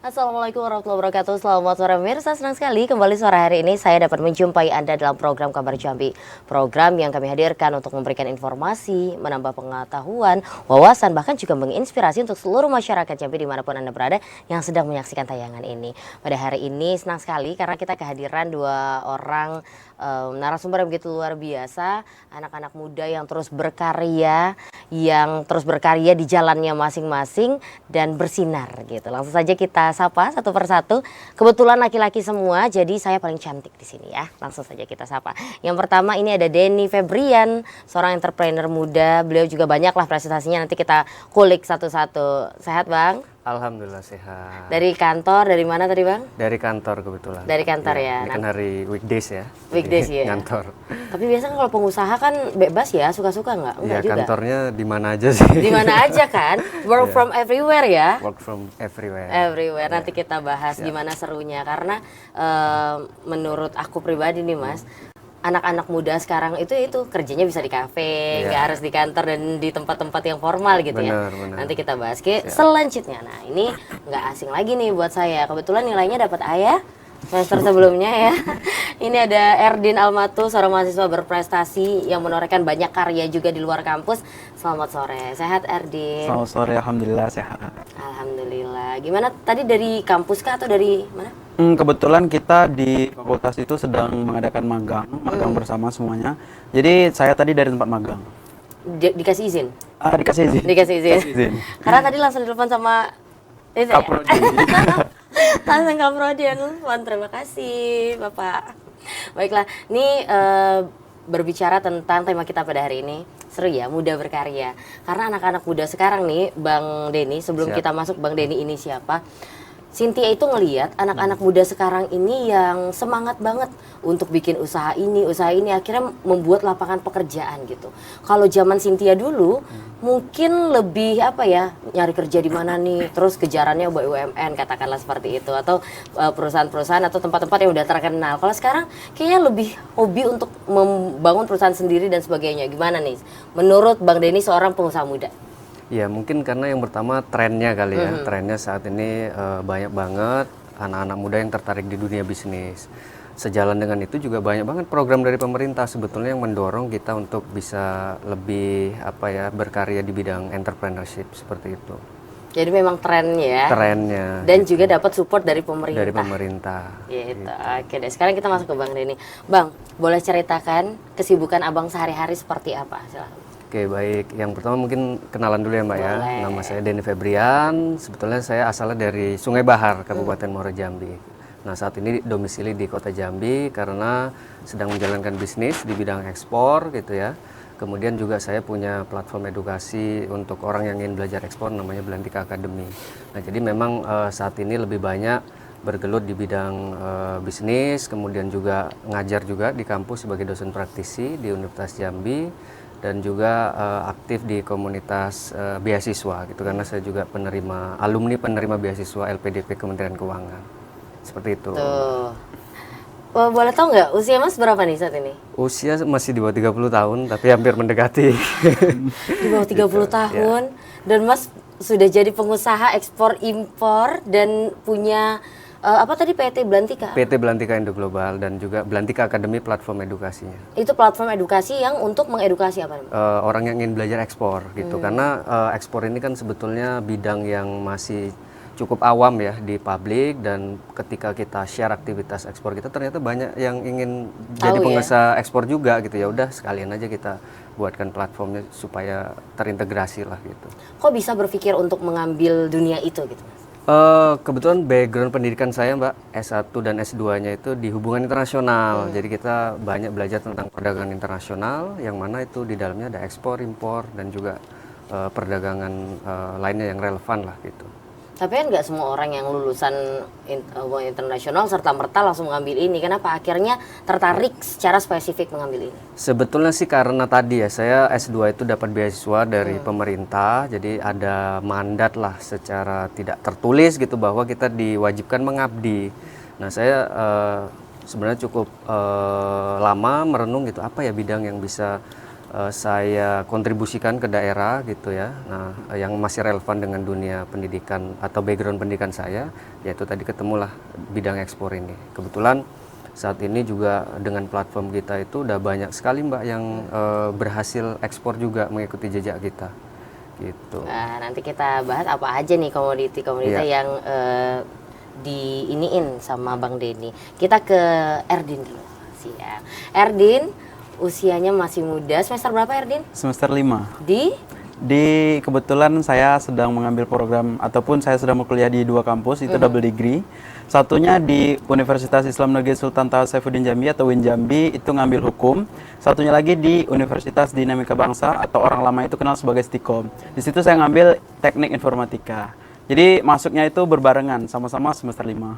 Assalamualaikum warahmatullahi wabarakatuh. Selamat sore pemirsa, senang sekali kembali sore hari ini saya dapat menjumpai Anda dalam program Kabar Jambi. Program yang kami hadirkan untuk memberikan informasi, menambah pengetahuan, wawasan, bahkan juga menginspirasi untuk seluruh masyarakat Jambi dimanapun Anda berada yang sedang menyaksikan tayangan ini. Pada hari ini senang sekali karena kita kehadiran dua orang narasumber yang begitu luar biasa, anak-anak muda yang terus berkarya di jalannya masing-masing dan bersinar gitu. Langsung saja kita sapa satu persatu. Kebetulan laki-laki semua, jadi saya paling cantik di sini ya. Langsung saja kita sapa. Yang pertama ini ada Denny Febrian, seorang entrepreneur muda. Beliau juga banyak lah prestasinya, nanti kita kulik satu-satu. Sehat Bang? Alhamdulillah sehat. Dari kantor, dari mana tadi Bang? Dari kantor kebetulan. Dari kantor ya. Ini kan hari weekdays ya. Weekdays ya. Kantor. Tapi biasanya kalau pengusaha kan bebas ya, suka-suka nggak? Enggak Ya juga. kantornya di mana aja sih. Di mana aja kan? Work from everywhere ya. Work from everywhere. Everywhere. Nanti kita bahas gimana serunya karena menurut aku pribadi nih Mas, anak-anak muda sekarang itu kerjanya bisa di kafe, nggak harus di kantor dan di tempat-tempat yang formal gitu ya. Benar. Nanti kita bahas selanjutnya. Nah ini nggak asing lagi nih buat saya. Kebetulan nilainya dapat A ya semester sebelumnya ya. Ini ada Erdin Almatu, seorang mahasiswa berprestasi yang menorehkan banyak karya juga di luar kampus. Selamat sore, sehat Erdin? Selamat sore, alhamdulillah sehat. Alhamdulillah. Gimana tadi dari kampus kah atau dari mana? Kebetulan kita di fakultas itu sedang mengadakan magang bersama semuanya. Jadi saya tadi dari tempat magang. Dikasih izin? Dikasih izin. Dikasih izin. Dikasih izin. Karena tadi langsung ditelepon sama Kaprodi. langsung Kaprodi yang telepon. Terima kasih Bapak. Baiklah, ini berbicara tentang tema kita pada hari ini. Seru ya, muda berkarya. Karena anak-anak muda sekarang nih, Bang Denny, sebelum kita masuk Bang Denny ini siapa? Cynthia itu ngelihat anak-anak muda sekarang ini yang semangat banget untuk bikin usaha ini akhirnya membuat lapangan pekerjaan gitu. Kalau zaman Cynthia dulu mungkin lebih nyari kerja di mana nih, terus kejarannya BUMN katakanlah seperti itu, atau perusahaan-perusahaan atau tempat-tempat yang udah terkenal. Kalau sekarang kayaknya lebih hobi untuk membangun perusahaan sendiri dan sebagainya. Gimana nih menurut Bang Denny seorang pengusaha muda? Ya mungkin karena yang pertama trennya kali ya. Trennya saat ini banyak banget anak-anak muda yang tertarik di dunia bisnis. Sejalan dengan itu juga banyak banget program dari pemerintah sebetulnya yang mendorong kita untuk bisa lebih berkarya di bidang entrepreneurship seperti itu. Jadi memang trennya. Trennya. Dan juga dapat support dari pemerintah. Dari pemerintah. Gitu. Oke deh. Sekarang kita masuk ke Bang Denny. Bang, boleh ceritakan kesibukan Abang sehari-hari seperti apa? Silahkan. Oke baik, yang pertama mungkin kenalan dulu ya Mbak ya. Nama saya Denny Febrian, sebetulnya saya asalnya dari Sungai Bahar, Kabupaten Muaro Jambi. Nah saat ini domisili di Kota Jambi karena sedang menjalankan bisnis di bidang ekspor gitu ya. Kemudian juga saya punya platform edukasi untuk orang yang ingin belajar ekspor namanya Belantika Academy. Nah jadi memang saat ini lebih banyak bergelut di bidang bisnis, kemudian juga ngajar juga di kampus sebagai dosen praktisi di Universitas Jambi. Dan juga aktif di komunitas beasiswa gitu karena saya juga alumni penerima beasiswa LPDP Kementerian Keuangan seperti itu. Tuh. Boleh tahu nggak usia Mas berapa nih saat ini? Usia masih di bawah 30 tahun tapi hampir mendekati. Di bawah 30 tahun dan Mas sudah jadi pengusaha ekspor impor dan punya PT Belantika? PT Belantika Indo Global dan juga Belantika Academy platform edukasinya. Itu platform edukasi yang untuk mengedukasi apa? Orang yang ingin belajar ekspor gitu karena ekspor ini kan sebetulnya bidang yang masih cukup awam ya di publik dan ketika kita share aktivitas ekspor kita ternyata banyak yang ingin jadi pengusaha ekspor juga gitu ya udah sekalian aja kita buatkan platformnya supaya terintegrasi lah gitu. Kok bisa berpikir untuk mengambil dunia itu gitu Mas? Kebetulan background pendidikan saya Mbak S1 dan S2-nya itu di hubungan internasional. Jadi kita banyak belajar tentang perdagangan internasional yang mana itu di dalamnya ada ekspor, impor dan juga perdagangan lainnya yang relevan lah gitu. Tapi kan nggak semua orang yang lulusan hubungan internasional serta-merta langsung mengambil ini. Kenapa akhirnya tertarik secara spesifik mengambil ini? Sebetulnya sih karena tadi ya saya S2 itu dapat beasiswa dari pemerintah. Jadi ada mandat lah secara tidak tertulis gitu bahwa kita diwajibkan mengabdi. Nah saya sebenarnya cukup lama merenung gitu apa ya bidang yang bisa saya kontribusikan ke daerah gitu ya. Nah, yang masih relevan dengan dunia pendidikan atau background pendidikan saya, yaitu tadi ketemulah bidang ekspor ini. Kebetulan saat ini juga dengan platform kita itu udah banyak sekali Mbak yang berhasil ekspor juga mengikuti jejak kita. Gitu. Nah, nanti kita bahas apa aja nih komoditi-komoditi yang diiniin sama Bang Denny. Kita ke Erdin dulu. Siap. Erdin, usianya masih muda. Semester berapa Erdin? Semester 5. Di Kebetulan saya sedang mengambil program ataupun saya sedang berkuliah di 2 kampus, itu double degree. Satunya di Universitas Islam Negeri Sultan Taha Saifuddin Jambi atau UIN Jambi, itu ngambil hukum. Satunya lagi di Universitas Dinamika Bangsa atau orang lama itu kenal sebagai Stikom. Di situ saya ngambil teknik informatika. Jadi masuknya itu berbarengan, sama-sama semester 5.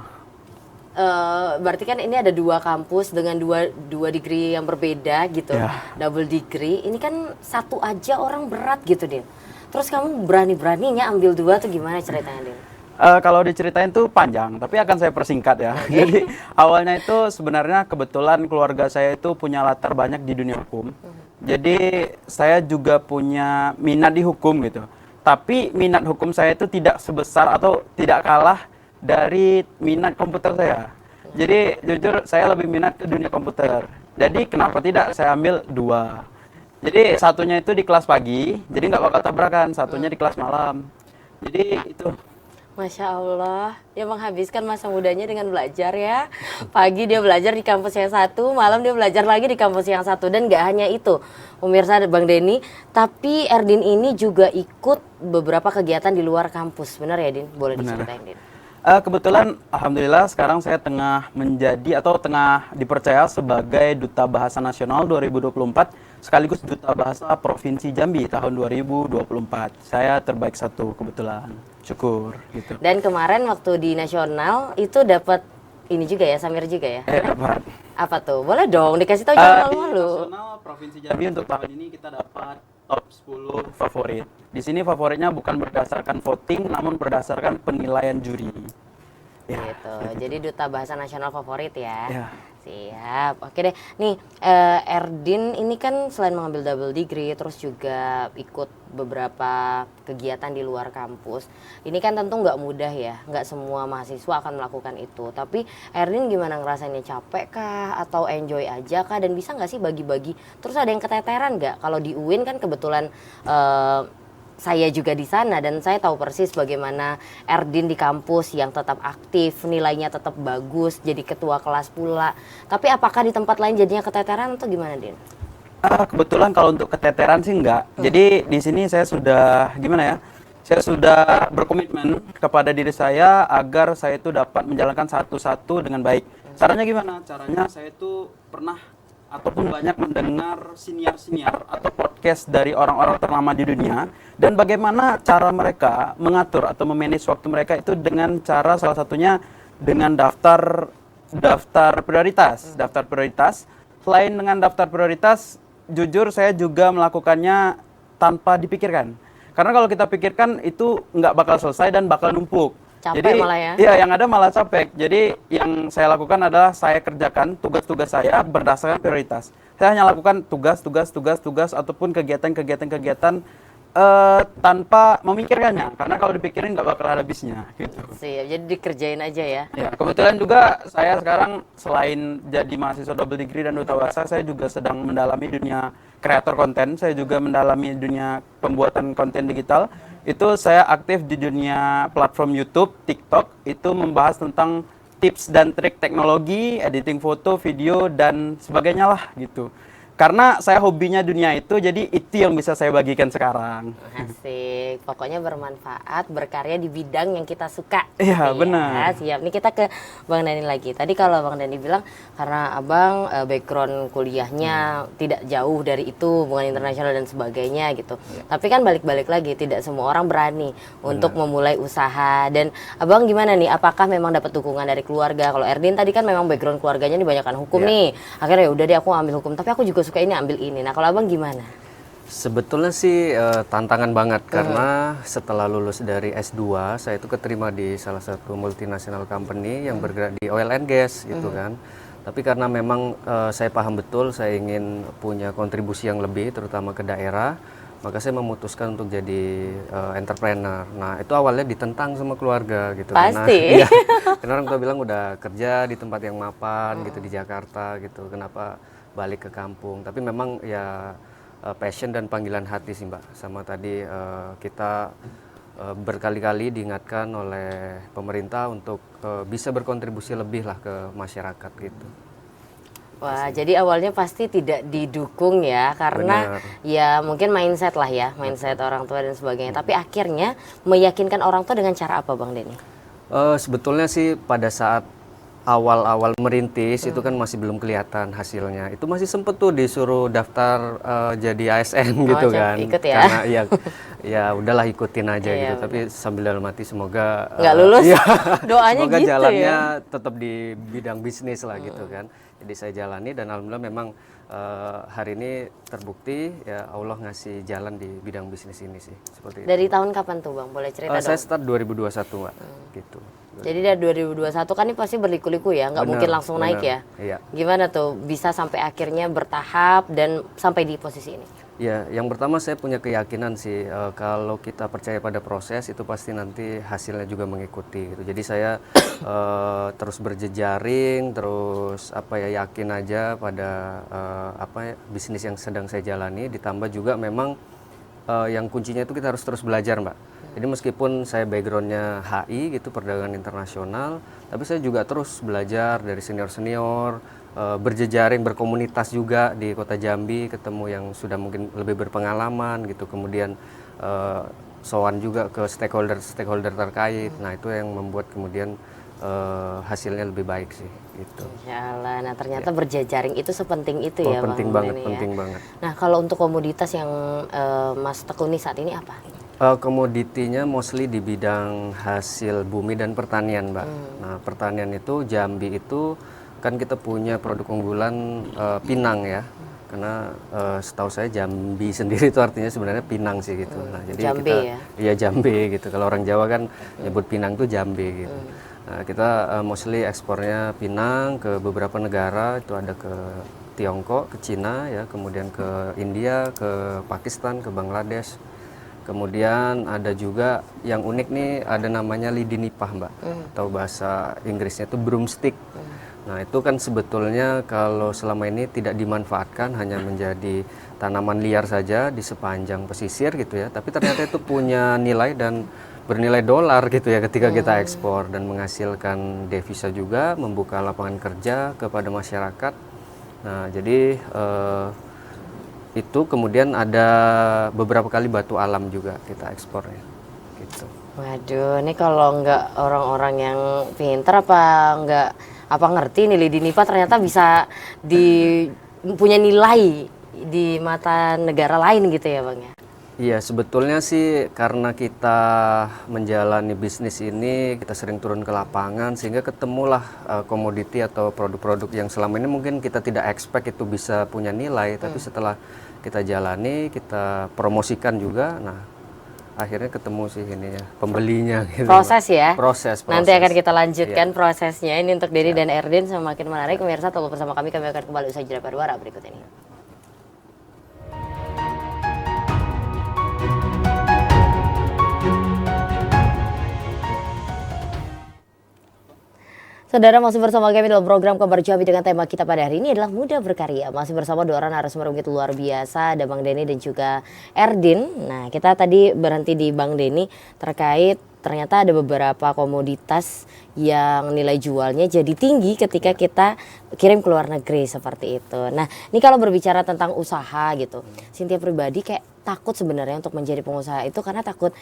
berarti kan ini ada 2 kampus dengan dua degree yang berbeda gitu, double degree. Ini kan satu aja orang berat gitu, Din. Terus kamu berani-beraninya ambil 2 tuh gimana ceritanya, Din? Kalau diceritain tuh panjang, tapi akan saya persingkat ya. Jadi awalnya itu sebenarnya kebetulan keluarga saya itu punya latar banyak di dunia hukum. Jadi saya juga punya minat di hukum gitu. Tapi minat hukum saya itu tidak sebesar atau tidak kalah dari minat komputer saya. Jadi jujur saya lebih minat ke dunia komputer. Jadi kenapa tidak saya ambil 2. Jadi satunya itu di kelas pagi, jadi nggak bakal tabrakan. Satunya di kelas malam. Jadi itu. Masya Allah, dia menghabiskan masa mudanya dengan belajar ya. Pagi dia belajar di kampus yang satu, malam dia belajar lagi di kampus yang satu. Dan gak hanya itu, pemirsa Bang Denny, tapi Erdin ini juga ikut beberapa kegiatan di luar kampus. Benar ya, Din? Boleh diceritain, Din? Kebetulan, alhamdulillah sekarang saya tengah menjadi atau tengah dipercaya sebagai Duta Bahasa Nasional 2024 sekaligus Duta Bahasa Provinsi Jambi tahun 2024. Saya terbaik 1 kebetulan, syukur gitu. Dan kemarin waktu di nasional itu dapat ini juga ya, Samir juga ya? Dapat. Apa tuh? Boleh dong dikasih tahu, jangan malu-malu. Di nasional Provinsi Jambi untuk tahun ini kita dapat top 10 favorit. Di sini favoritnya bukan berdasarkan voting, namun berdasarkan penilaian juri. Ya, gitu. Jadi Duta Bahasa Nasional favorit ya. Ya. Siap. Oke deh. Nih, Erdin ini kan selain mengambil double degree, terus juga ikut beberapa kegiatan di luar kampus. Ini kan tentu nggak mudah ya. Nggak semua mahasiswa akan melakukan itu. Tapi Erdin gimana ngerasainnya, capek kah? Atau enjoy aja kah? Dan bisa nggak sih bagi-bagi? Terus ada yang keteteran nggak? Kalau di UIN kan kebetulan saya juga di sana dan saya tahu persis bagaimana Erdin di kampus yang tetap aktif, nilainya tetap bagus, jadi ketua kelas pula. Tapi apakah di tempat lain jadinya keteteran atau gimana, Din? Kebetulan kalau untuk keteteran sih enggak. Jadi di sini saya sudah gimana ya? Saya sudah berkomitmen kepada diri saya agar saya itu dapat menjalankan satu-satu dengan baik. Caranya gimana? Caranya saya itu pernah ataupun banyak mendengar siniar-siniar atau podcast dari orang-orang ternama di dunia dan bagaimana cara mereka mengatur atau memanage waktu mereka itu dengan cara salah satunya dengan daftar prioritas. Daftar prioritas. Selain dengan daftar prioritas, jujur saya juga melakukannya tanpa dipikirkan. Karena kalau kita pikirkan itu nggak bakal selesai dan bakal numpuk. Capek Jadi, malah ya? Iya, yang ada malah capek. Jadi yang saya lakukan adalah saya kerjakan tugas-tugas saya berdasarkan prioritas. Saya hanya lakukan tugas ataupun kegiatan tanpa memikirkannya. Karena kalau dipikirin nggak bakal ada habisnya. Gitu. Siap, jadi dikerjain aja ya? Ya, kebetulan juga saya sekarang selain jadi mahasiswa double degree dan duta bahasa, saya juga sedang mendalami dunia kreator konten. Saya juga mendalami dunia pembuatan konten digital. Itu saya aktif di dunia platform YouTube, TikTok, itu membahas tentang tips dan trik teknologi, editing foto, video, dan sebagainya lah gitu. Karena saya hobinya dunia itu, jadi itu yang bisa saya bagikan sekarang. Asik, pokoknya bermanfaat, berkarya di bidang yang kita suka. Iya, benar. Siap, nih kita ke Bang Dani lagi. Tadi kalau Bang Dani bilang, karena Abang background kuliahnya tidak jauh dari itu, hubungan internasional dan sebagainya gitu. Tapi kan balik-balik lagi, tidak semua orang berani untuk memulai usaha. Dan Abang gimana nih, apakah memang dapat dukungan dari keluarga? Kalau Erdin tadi kan memang background keluarganya ini banyakkan hukum nih. Akhirnya ya udah deh aku ambil hukum, tapi aku juga suka ini ambil ini. Nah kalau Abang gimana? Sebetulnya sih tantangan banget karena setelah lulus dari S2 saya itu keterima di salah satu multinational company yang bergerak di oil and gas gitu kan. Tapi karena memang saya paham betul saya ingin punya kontribusi yang lebih terutama ke daerah, maka saya memutuskan untuk jadi entrepreneur. Nah, itu awalnya ditentang sama keluarga gitu. Pasti. Iya, karena orang tua bilang udah kerja di tempat yang mapan gitu di Jakarta gitu. Kenapa balik ke kampung? Tapi memang ya passion dan panggilan hati sih Mbak. Sama tadi kita berkali-kali diingatkan oleh pemerintah untuk bisa berkontribusi lebih lah ke masyarakat gitu. Wah, jadi awalnya pasti tidak didukung ya, karena Benar. ya mungkin mindset lah ya, mindset orang tua dan sebagainya. Tapi akhirnya meyakinkan orang tua dengan cara apa, Bang Denny? Sebetulnya sih pada saat awal-awal merintis itu kan masih belum kelihatan hasilnya. Itu masih sempet tuh disuruh daftar jadi ASN gitu kan. ikut ya? Karena ya udahlah ikutin aja Iya, gitu. Tapi sambil dalam hati semoga Nggak lulus? iya, Doanya semoga gitu jalannya ya? tetap di bidang bisnis lah gitu kan. Jadi saya jalani dan alhamdulillah memang hari ini terbukti ya Allah ngasih jalan di bidang bisnis ini sih seperti itu. Dari tahun kapan tuh, Bang? Boleh cerita Saya dong? start 2021 Mbak, gitu. Jadi dari 2021 kan ini pasti berliku-liku ya, nggak Benar, mungkin langsung naik ya? benar. Iya. Gimana tuh bisa sampai akhirnya bertahap dan sampai di posisi ini? Ya, yang pertama saya punya keyakinan sih kalau kita percaya pada proses itu pasti nanti hasilnya juga mengikuti gitu. Jadi saya terus berjejaring, terus yakin aja pada bisnis yang sedang saya jalani. Ditambah juga memang yang kuncinya itu kita harus terus belajar, Mbak. Jadi meskipun saya backgroundnya HI gitu perdagangan internasional, tapi saya juga terus belajar dari senior-senior, berjejaring, berkomunitas juga di Kota Jambi, ketemu yang sudah mungkin lebih berpengalaman gitu, kemudian sowan juga ke stakeholder terkait. Nah itu yang membuat kemudian hasilnya lebih baik sih gitu. Insyaallah. Nah ternyata berjejaring itu sepenting itu ya, Penting Bang banget, Denny ya. penting banget. Nah kalau untuk komoditas yang Mas tekuni saat ini apa? Komoditinya mostly di bidang hasil bumi dan pertanian, Mbak. Nah, pertanian itu Jambi itu kan kita punya produk unggulan pinang ya. Karena setahu saya Jambi sendiri itu artinya sebenarnya pinang sih gitu. Nah, jadi Jambe kita ya? iya Jambe gitu. Kalau orang Jawa kan nyebut pinang itu Jambe gitu. Nah, kita mostly ekspornya pinang ke beberapa negara, itu ada ke Tiongkok, ke Cina ya, kemudian ke India, ke Pakistan, ke Bangladesh. Kemudian ada juga yang unik nih, ada namanya lidi nipah Mbak, atau bahasa Inggrisnya itu broomstick. Nah itu kan sebetulnya kalau selama ini tidak dimanfaatkan, hanya menjadi tanaman liar saja di sepanjang pesisir gitu ya. Tapi ternyata itu punya nilai dan bernilai dolar gitu ya ketika kita ekspor, dan menghasilkan devisa juga, membuka lapangan kerja kepada masyarakat. Nah jadi itu kemudian ada beberapa kali batu alam juga kita ekspornya gitu. Waduh, ini kalau nggak orang-orang yang pinter apa ngerti nih lidi nipah ternyata bisa punya nilai di mata negara lain gitu ya, Bang ya. Iya, sebetulnya sih karena kita menjalani bisnis ini, kita sering turun ke lapangan sehingga ketemulah komoditi atau produk-produk yang selama ini mungkin kita tidak expect itu bisa punya nilai, tapi setelah kita jalani, kita promosikan juga, nah akhirnya ketemu sih ini ya, pembelinya gitu. Proses ya? Proses. Nanti akan kita lanjutkan prosesnya. Ini untuk Denny dan Erdin semakin menarik. Pemirsa, tetap bersama kami akan kembali usai jeda pariwara berikut ini. Saudara, masih bersama kami dalam program Kabar Jambi dengan tema kita pada hari ini adalah muda berkarya. Masih bersama dua orang narasumber luar biasa, ada Bang Denny dan juga Erdin. Nah, kita tadi berhenti di Bang Denny terkait ternyata ada beberapa komoditas yang nilai jualnya jadi tinggi ketika kita kirim ke luar negeri seperti itu. Nah, ini kalau berbicara tentang usaha gitu, Cynthia pribadi kayak takut sebenarnya untuk menjadi pengusaha itu karena takut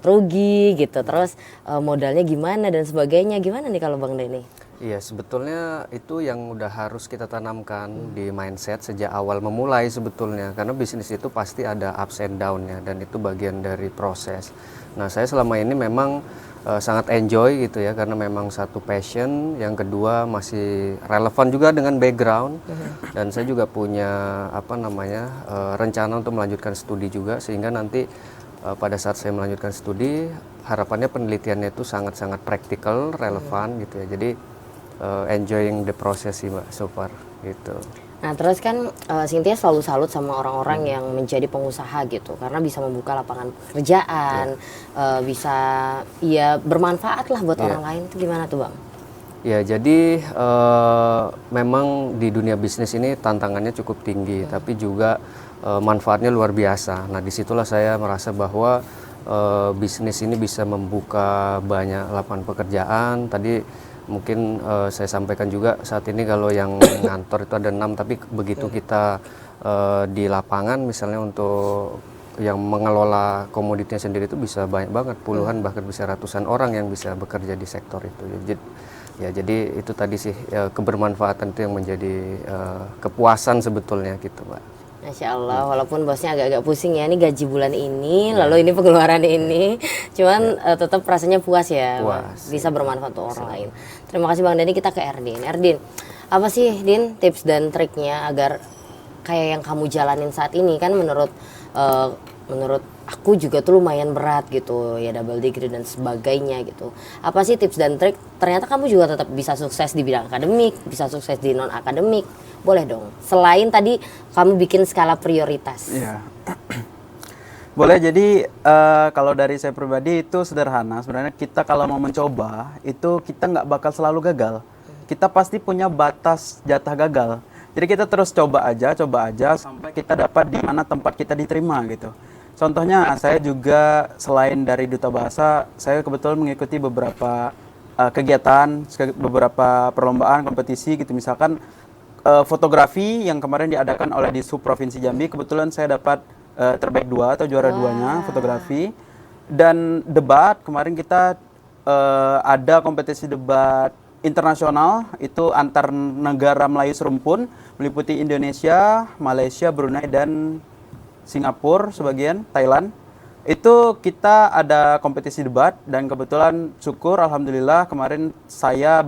rugi gitu, terus modalnya gimana dan sebagainya. Gimana nih kalau Bang Denny? Iya, sebetulnya itu yang udah harus kita tanamkan di mindset sejak awal memulai sebetulnya. Karena bisnis itu pasti ada ups and down-nya, dan itu bagian dari proses. Nah, saya selama ini memang sangat enjoy gitu ya, karena memang satu passion, yang kedua masih relevan juga dengan background, dan saya juga punya rencana untuk melanjutkan studi juga, sehingga nanti pada saat saya melanjutkan studi harapannya penelitiannya itu sangat-sangat praktikal, relevan gitu ya. Jadi enjoying the process sih Mbak so far gitu. Nah terus kan Cynthia selalu salut sama orang-orang yang menjadi pengusaha gitu, karena bisa membuka lapangan pekerjaan, bisa ya bermanfaat lah buat orang lain. Itu gimana tuh Bang? Ya jadi memang di dunia bisnis ini tantangannya cukup tinggi, tapi juga manfaatnya luar biasa. Nah disitulah saya merasa bahwa bisnis ini bisa membuka banyak lapangan pekerjaan. Tadi mungkin saya sampaikan juga saat ini kalau yang ngantor itu ada 6, tapi begitu kita di lapangan misalnya untuk yang mengelola komoditinya sendiri itu bisa banyak banget, puluhan bahkan bisa ratusan orang yang bisa bekerja di sektor itu. Jadi itu tadi sih kebermanfaatan itu yang menjadi kepuasan sebetulnya gitu Mbak. Masya Allah, walaupun bosnya agak-agak pusing ya, ini gaji bulan ini, lalu ini pengeluaran ini, cuman tetap rasanya puas ya, Puas, bisa bermanfaat untuk orang lain. Terima kasih Bang Dani, kita ke Erdin. Erdin, apa sih Din tips dan triknya agar kayak yang kamu jalanin saat ini kan menurut aku juga tuh lumayan berat gitu ya, double degree dan sebagainya gitu. Apa sih tips dan trik? Ternyata kamu juga tetap bisa sukses di bidang akademik, bisa sukses di non akademik. Boleh dong. Selain tadi kamu bikin skala prioritas. Iya. Boleh, jadi kalau dari saya pribadi itu sederhana. Sebenarnya kita kalau mau mencoba itu kita nggak bakal selalu gagal. Kita pasti punya batas jatah gagal. Jadi kita terus coba aja sampai kita dapat di mana tempat kita diterima gitu. Contohnya saya juga selain dari Duta Bahasa, saya kebetulan mengikuti beberapa kegiatan, beberapa perlombaan, kompetisi gitu. Misalkan fotografi yang kemarin diadakan oleh di Sub Provinsi Jambi, kebetulan saya dapat terbaik 2 atau juara 2-nya fotografi. Dan debat, kemarin kita ada kompetisi debat internasional, itu antar negara Melayu serumpun, meliputi Indonesia, Malaysia, Brunei, dan Singapura sebagian, Thailand. Itu kita ada kompetisi debat dan kebetulan syukur alhamdulillah kemarin saya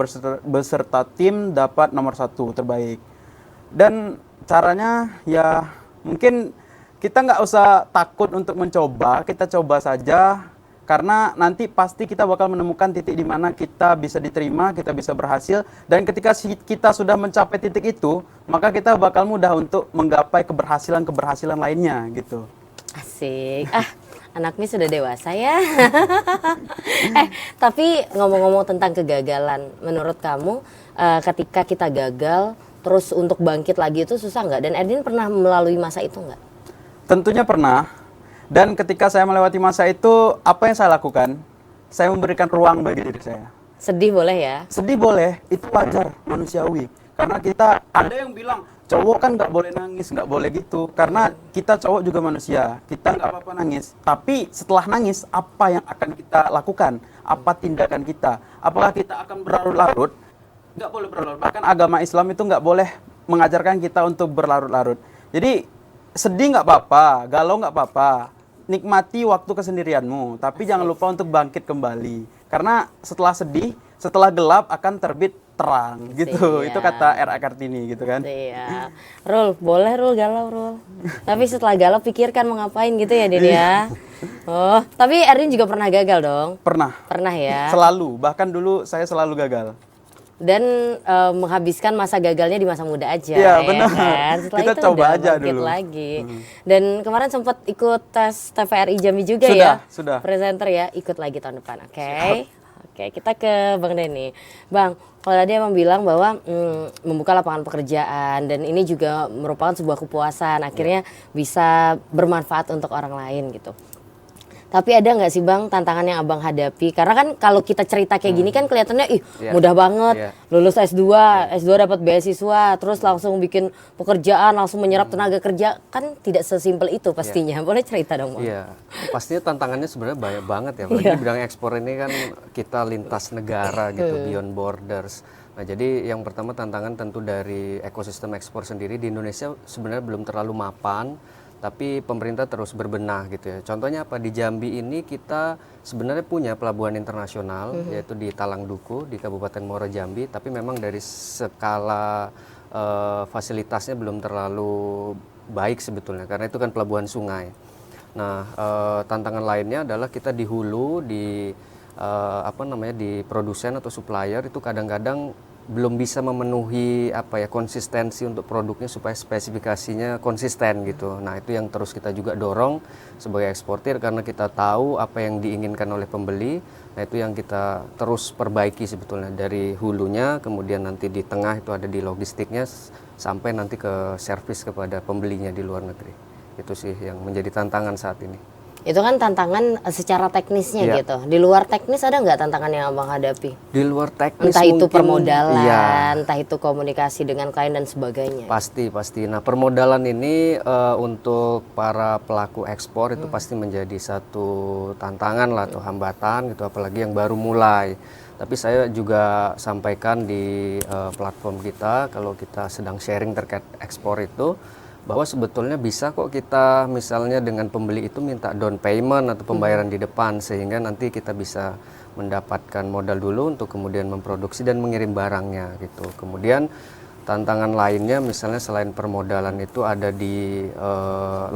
beserta tim dapat nomor 1 terbaik. Dan caranya ya mungkin kita nggak usah takut untuk mencoba, kita coba saja karena nanti pasti kita bakal menemukan titik di mana kita bisa diterima, kita bisa berhasil, dan ketika kita sudah mencapai titik itu, maka kita bakal mudah untuk menggapai keberhasilan lainnya gitu. Asik. Anaknya sudah dewasa ya. Tapi ngomong-ngomong tentang kegagalan, menurut kamu ketika kita gagal, terus untuk bangkit lagi itu susah nggak? Dan Erdin pernah melalui masa itu nggak? Tentunya pernah. Dan ketika saya melewati masa itu, apa yang saya lakukan? Saya memberikan ruang bagi diri saya. Sedih boleh ya? Sedih boleh, itu wajar, manusiawi. Karena kita, ada yang bilang, cowok kan nggak boleh nangis, nggak boleh gitu. Karena kita cowok juga manusia, kita nggak apa-apa nangis. Tapi setelah nangis, apa yang akan kita lakukan? Apa tindakan kita? Apakah kita akan berlarut-larut? Nggak boleh berlarut. Bahkan agama Islam itu nggak boleh mengajarkan kita untuk berlarut-larut. Jadi, sedih nggak apa-apa, galau nggak apa-apa. Nikmati waktu kesendirianmu, tapi jangan lupa untuk bangkit kembali. Karena setelah sedih, setelah gelap akan terbit terang gitu. Siap. Itu kata R.A. Kartini gitu kan. Iya. Rul, boleh Rul galau Rul. Tapi setelah galau pikirkan mau ngapain gitu ya Din ya. Oh, tapi Erdin juga pernah gagal dong? Pernah. Pernah ya. Selalu, bahkan dulu saya selalu gagal. Dan menghabiskan masa gagalnya di masa muda aja. Iya, ya benar. kan? Setelah Kita itu coba udah aja bangkit dulu. lagi. Dan kemarin sempat ikut tes TVRI Jambi juga ya. Sudah. Presenter ya, ikut lagi tahun depan. Oke. Oke, kita ke Bang Denny. Bang, kalau tadi emang bilang bahwa membuka lapangan pekerjaan dan ini juga merupakan sebuah kepuasan. Akhirnya bisa bermanfaat untuk orang lain gitu. Tapi ada nggak sih Bang tantangan yang Abang hadapi? Karena kan kalau kita cerita kayak gini kan kelihatannya mudah banget. Lulus S2 dapat beasiswa, terus langsung bikin pekerjaan, langsung menyerap tenaga kerja. Kan tidak sesimpel itu pastinya. Boleh cerita dong Bang? Iya, pastinya tantangannya sebenarnya banyak banget ya. Apalagi bidang ekspor ini kan kita lintas negara gitu, beyond borders. Nah jadi yang pertama tantangan tentu dari ekosistem ekspor sendiri di Indonesia sebenarnya belum terlalu mapan. Tapi pemerintah terus berbenah gitu ya. Contohnya apa? Di Jambi ini kita sebenarnya punya pelabuhan internasional yaitu di Talangduku di Kabupaten Muaro Jambi. Tapi memang dari skala fasilitasnya belum terlalu baik sebetulnya karena itu kan pelabuhan sungai. Nah tantangan lainnya adalah kita di hulu di di produsen atau supplier itu kadang-kadang belum bisa memenuhi apa ya konsistensi untuk produknya supaya spesifikasinya konsisten gitu. Nah itu yang terus kita juga dorong sebagai eksportir karena kita tahu apa yang diinginkan oleh pembeli. Nah itu yang kita terus perbaiki sebetulnya dari hulunya, kemudian nanti di tengah itu ada di logistiknya sampai nanti ke servis kepada pembelinya di luar negeri. Itu sih yang menjadi tantangan saat ini. Itu kan tantangan secara teknisnya Iya. gitu. Di luar teknis ada nggak tantangan yang abang hadapi? Di luar teknis Entah itu mungkin, permodalan, iya, entah itu komunikasi dengan klien dan sebagainya. pasti. Nah permodalan ini untuk para pelaku ekspor itu pasti menjadi satu tantangan lah atau hambatan gitu, apalagi yang baru mulai. Tapi saya juga sampaikan di platform kita kalau kita sedang sharing terkait ekspor itu, bahwa sebetulnya bisa kok kita misalnya dengan pembeli itu minta down payment atau pembayaran di depan, sehingga nanti kita bisa mendapatkan modal dulu untuk kemudian memproduksi dan mengirim barangnya gitu. Kemudian tantangan lainnya misalnya selain permodalan itu ada di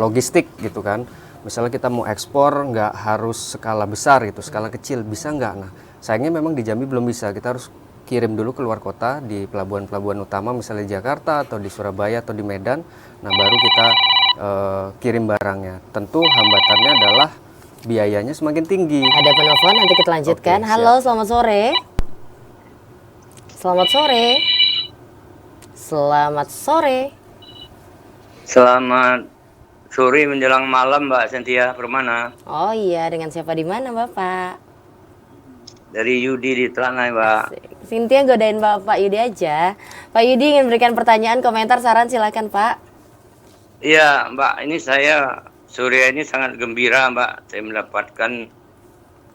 logistik gitu kan. Misalnya kita mau ekspor nggak harus skala besar gitu, skala kecil bisa nggak? Nah sayangnya memang di Jambi belum bisa, kita harus kirim dulu keluar kota di pelabuhan-pelabuhan utama misalnya di Jakarta atau di Surabaya atau di Medan. Nah baru kita kirim barangnya. Tentu hambatannya adalah biayanya semakin tinggi. Ada penelpon, nanti kita lanjutkan. Oke, Halo, selamat sore. Selamat sore. Selamat sore. Selamat sore menjelang malam Mbak Cynthia Permana. Oh iya, dengan siapa di mana Bapak? Dari Yudi di Telanai Mbak. Cynthia godain Bapak Yudi aja. Pak Yudi ingin berikan pertanyaan, komentar, saran, silakan Pak. Iya Mbak, ini saya sore ini sangat gembira Mbak. Saya mendapatkan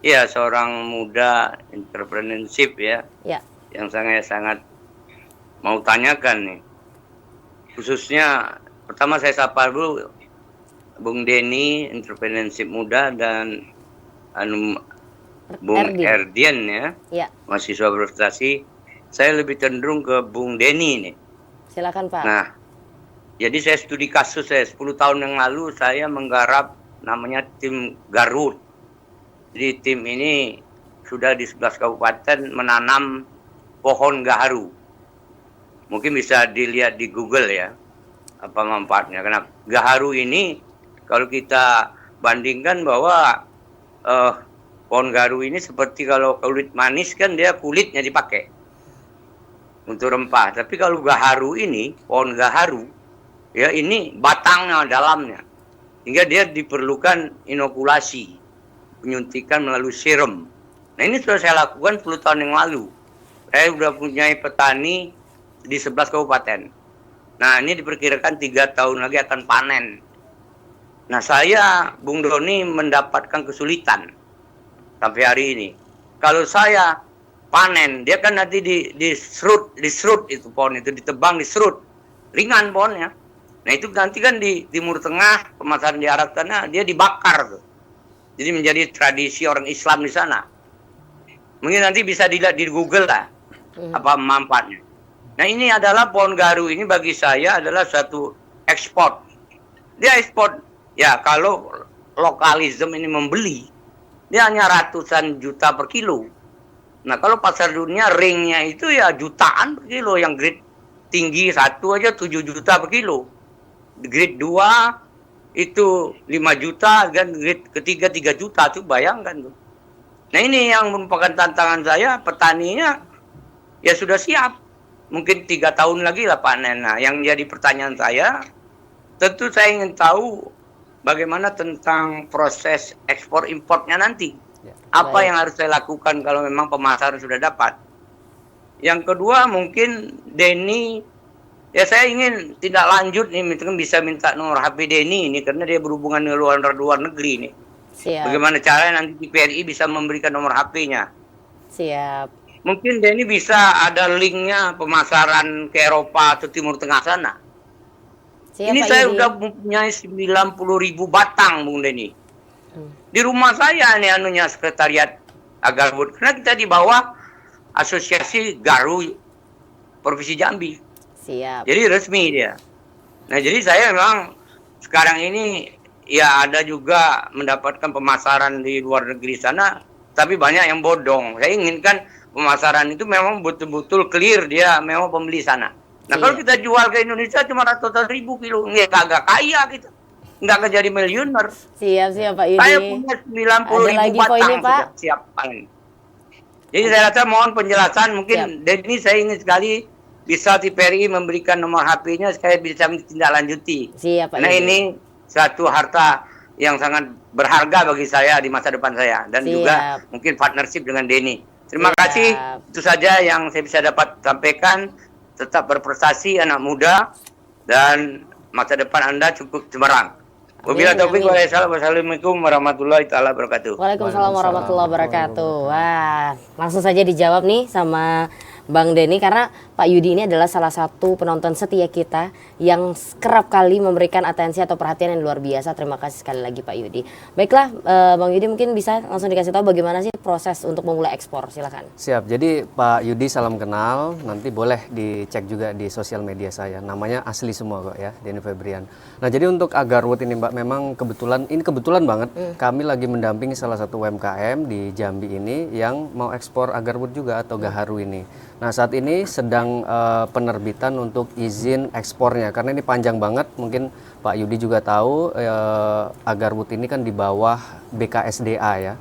ya seorang muda entrepreneurship ya. Ya. Yang saya sangat mau tanyakan nih. Khususnya pertama saya sapa dulu Bung Denny, entrepreneurship muda, dan Bung Erdian ya, Ya, mahasiswa berprestasi. Saya lebih cenderung ke Bung Denny nih. silakan Pak. Nah, jadi saya studi kasus saya 10 tahun yang lalu saya menggarap namanya tim Garut. Jadi tim ini sudah di 11 kabupaten menanam pohon gaharu. Mungkin bisa dilihat di Google ya apa manfaatnya. Karena gaharu ini kalau kita bandingkan bahwa pohon gaharu ini seperti kalau kulit manis kan dia kulitnya dipakai untuk rempah. Tapi kalau gaharu ini, pohon gaharu ya ini batangnya dalamnya, hingga dia diperlukan inokulasi, penyuntikan melalui serum. Nah ini sudah saya lakukan 10 tahun yang lalu. Saya sudah punya petani di 11 kabupaten. Nah ini diperkirakan 3 tahun lagi akan panen. Nah saya, Bung Doni, mendapatkan kesulitan sampai hari ini. Kalau saya panen, dia kan nanti diserut itu pohon itu, ditebang, diserut. Ringan pohonnya. Nah itu nanti kan di Timur Tengah, pemasaran di Arab sana, dia dibakar tuh. Jadi menjadi tradisi orang Islam di sana. Mungkin nanti bisa dilihat di Google lah, apa manfaatnya. Nah ini adalah pohon gaharu ini bagi saya adalah satu ekspor. Dia ekspor, ya kalau lokalisme ini membeli, dia hanya ratusan juta per kilo. Nah kalau pasar dunia ringnya itu ya jutaan per kilo, yang grade tinggi satu aja 7 juta per kilo. Grade 2 itu 5 juta, dan grade ketiga 3 juta, tuh bayangkan tuh. Nah ini yang merupakan tantangan saya, petaninya ya sudah siap. Mungkin 3 tahun lagi lah panen. Nah yang jadi pertanyaan saya, tentu saya ingin tahu bagaimana tentang proses ekspor importnya nanti. Apa yang harus saya lakukan kalau memang pemasaran sudah dapat. Yang kedua mungkin Denny, ya saya ingin tidak lanjut nih, mungkin bisa minta nomor HP Denny ini karena dia berhubungan dengan luar negeri nih. Siap. Bagaimana caranya nanti PRI bisa memberikan nomor HP-nya. Siap. Mungkin Denny bisa ada linknya pemasaran ke Eropa atau Timur Tengah sana. Siap, Ini Pak saya Yudi. udah mempunyai 90.000 batang, Bung Denny. Di rumah saya nih anunya sekretariat Agarwood. Karena kita di bawah Asosiasi Garu Provinsi Jambi. Siap. Jadi resmi dia. Nah jadi saya memang sekarang ini ya ada juga mendapatkan pemasaran di luar negeri sana. Tapi banyak yang bodong. Saya inginkan pemasaran itu memang betul-betul clear dia memang pembeli sana. Nah kalau kita jual ke Indonesia cuma ratusan ribu kilo, nggak kagak kaya kita, nggak akan jadi miliuner. Siap Pak Yudi. Saya punya 90 Ada ribu lagi batang poinnya, Pak? sudah siap panen. Jadi saya rasa mohon penjelasan, mungkin Denny saya ingin sekali bisa TVRI memberikan nomor HP-nya saya bisa ditindaklanjuti. Siap Pak Nah Yudi. ini satu harta yang sangat berharga bagi saya di masa depan saya dan juga mungkin partnership dengan Denny. Terima kasih, itu saja yang saya bisa dapat sampaikan. Tetap berprestasi anak muda dan masa depan Anda cukup cemerlang. Wabillahi taufiq wal hidayah. Wassalamualaikum warahmatullahi taala wabarakatuh. Waalaikumsalam warahmatullahi wabarakatuh. Wah, langsung saja dijawab nih sama Bang Denny, karena Pak Yudi ini adalah salah satu penonton setia kita yang kerap kali memberikan atensi atau perhatian yang luar biasa. Terima kasih sekali lagi Pak Yudi. Baiklah, Bang Yudi mungkin bisa langsung dikasih tahu bagaimana sih proses untuk memulai ekspor, silakan. Siap, jadi Pak Yudi salam kenal, nanti boleh dicek juga di sosial media saya, namanya asli semua kok ya, Denny Febrian. Nah jadi untuk Agarwood ini Mbak, memang kebetulan banget kami lagi mendampingi salah satu UMKM di Jambi ini yang mau ekspor Agarwood juga atau gaharu ini. Nah saat ini sedang penerbitan untuk izin ekspornya, karena ini panjang banget, mungkin Pak Yudi juga tahu Agarwood ini kan di bawah BKSDA ya.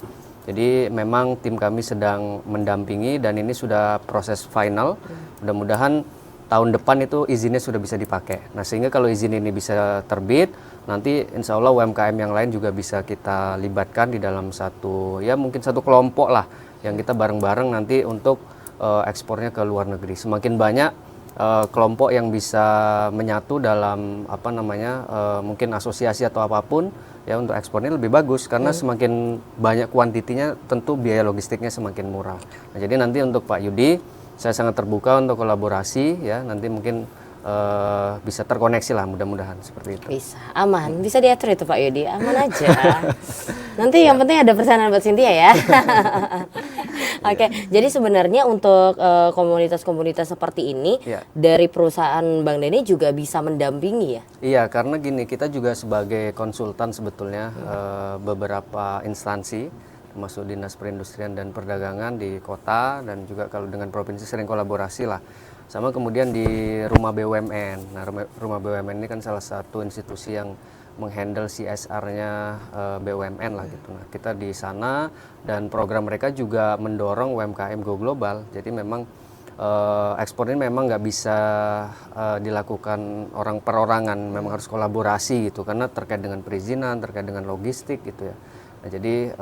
Jadi memang tim kami sedang mendampingi dan ini sudah proses final. Mudah-mudahan tahun depan itu izinnya sudah bisa dipakai. Nah sehingga kalau izin ini bisa terbit, nanti insya Allah UMKM yang lain juga bisa kita libatkan di dalam satu, ya mungkin satu kelompok lah yang kita bareng-bareng nanti untuk ekspornya ke luar negeri. Semakin banyak kelompok yang bisa menyatu dalam apa namanya mungkin asosiasi atau apapun ya untuk ekspornya lebih bagus, karena semakin banyak kuantitinya tentu biaya logistiknya semakin murah. Nah, jadi nanti untuk Pak Yudi saya sangat terbuka untuk kolaborasi ya, nanti mungkin bisa terkoneksi lah, mudah-mudahan seperti itu. Bisa, aman, bisa diatur itu Pak Yudi, aman aja. Nanti yang penting ada pesanan buat Cynthia ya. Oke, jadi sebenarnya untuk komunitas-komunitas seperti ini dari perusahaan Bang Denny juga bisa mendampingi ya? Iya, karena gini, kita juga sebagai konsultan sebetulnya beberapa instansi, termasuk Dinas Perindustrian dan Perdagangan di kota dan juga kalau dengan provinsi sering kolaborasi lah. Sama kemudian di Rumah BUMN. Nah, Rumah BUMN ini kan salah satu institusi yang menghandle CSR-nya BUMN lah gitu. Nah, kita di sana dan program mereka juga mendorong UMKM go global. Jadi memang ekspor ini memang nggak bisa dilakukan orang perorangan, memang harus kolaborasi gitu karena terkait dengan perizinan, terkait dengan logistik gitu ya. Nah, jadi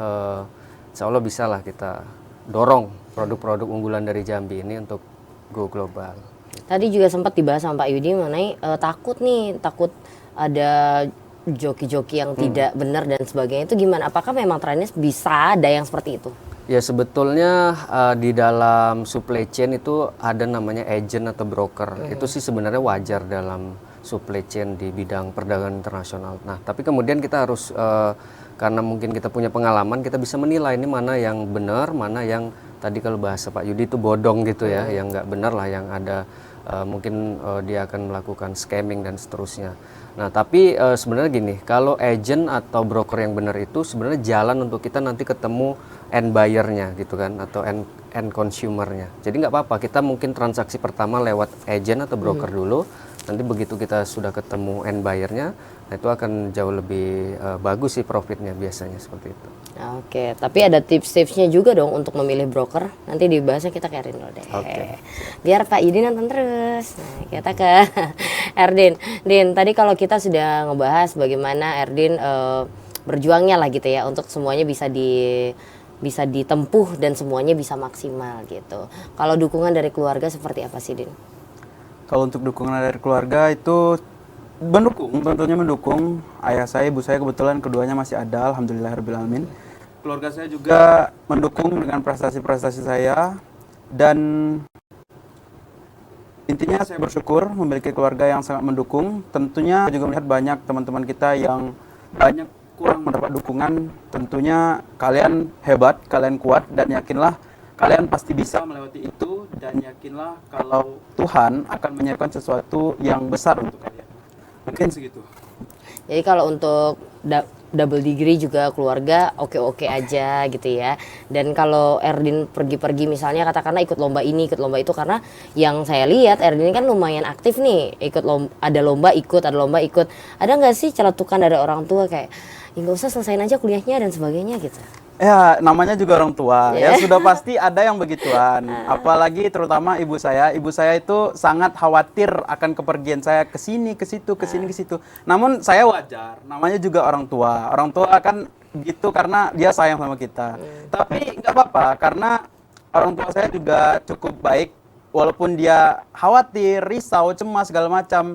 insya Allah bisa lah kita dorong produk-produk unggulan dari Jambi ini untuk go global. Tadi juga sempat dibahas sama Pak Yudi mengenai takut ada joki-joki yang tidak benar dan sebagainya, itu gimana? Apakah memang trennya bisa ada yang seperti itu? Ya sebetulnya di dalam supply chain itu ada namanya agent atau broker. Itu sih sebenarnya wajar dalam supply chain di bidang perdagangan internasional. Nah tapi kemudian kita harus karena mungkin kita punya pengalaman, kita bisa menilai ini mana yang benar, mana yang tadi kalau bahasa Pak Yudi itu bodong gitu ya, yang nggak benar lah, yang ada mungkin dia akan melakukan scamming dan seterusnya. Nah tapi sebenarnya gini, kalau agent atau broker yang benar itu sebenarnya jalan untuk kita nanti ketemu end buyer-nya gitu kan, atau end consumer-nya. Jadi nggak apa-apa, kita mungkin transaksi pertama lewat agent atau broker dulu, nanti begitu kita sudah ketemu end buyer-nya, nah itu akan jauh lebih bagus sih profitnya biasanya seperti itu. Oke, tapi ada tips-tipsnya juga dong untuk memilih broker. Nanti dibahasnya kita ke Erdin dulu deh. Oke. Biar Pak Yudi nonton terus. Nah, kita ke Erdin. Din, tadi kalau kita sudah ngebahas bagaimana Erdin berjuangnya lah gitu ya untuk semuanya bisa ditempuh dan semuanya bisa maksimal gitu. Kalau dukungan dari keluarga seperti apa sih, Din? Kalau untuk dukungan dari keluarga itu mendukung, tentunya mendukung. Ayah saya, ibu saya kebetulan keduanya masih ada, alhamdulillahirrahmanirrahim. Keluarga saya juga mendukung dengan prestasi-prestasi saya, dan intinya saya bersyukur memiliki keluarga yang sangat mendukung. Tentunya juga melihat banyak teman-teman kita yang banyak kurang mendapat dukungan. Tentunya kalian hebat, kalian kuat, dan yakinlah kalian pasti bisa melewati itu, dan yakinlah kalau Tuhan akan menyiapkan sesuatu yang besar untuk kalian. Mungkin segitu. Jadi kalau untuk double degree juga keluarga oke-oke aja gitu ya. Dan kalau Erdin pergi-pergi misalnya katakanlah ikut lomba ini, ikut lomba itu, karena yang saya lihat Erdin ini kan lumayan aktif nih, ikut lomba, ada lomba ikut, ada lomba ikut. Ada nggak sih celetukan dari orang tua kayak, ya nggak usah selesain aja kuliahnya dan sebagainya gitu? Ya, namanya juga orang tua. Yeah. Ya sudah pasti ada yang begituan. Apalagi terutama ibu saya. Ibu saya itu sangat khawatir akan kepergian saya ke sini, ke situ, ke sini, ke situ. Namun saya wajar. Namanya juga orang tua. Orang tua kan gitu karena dia sayang sama kita. Tapi nggak apa-apa karena orang tua saya juga cukup baik. Walaupun dia khawatir, risau, cemas segala macam,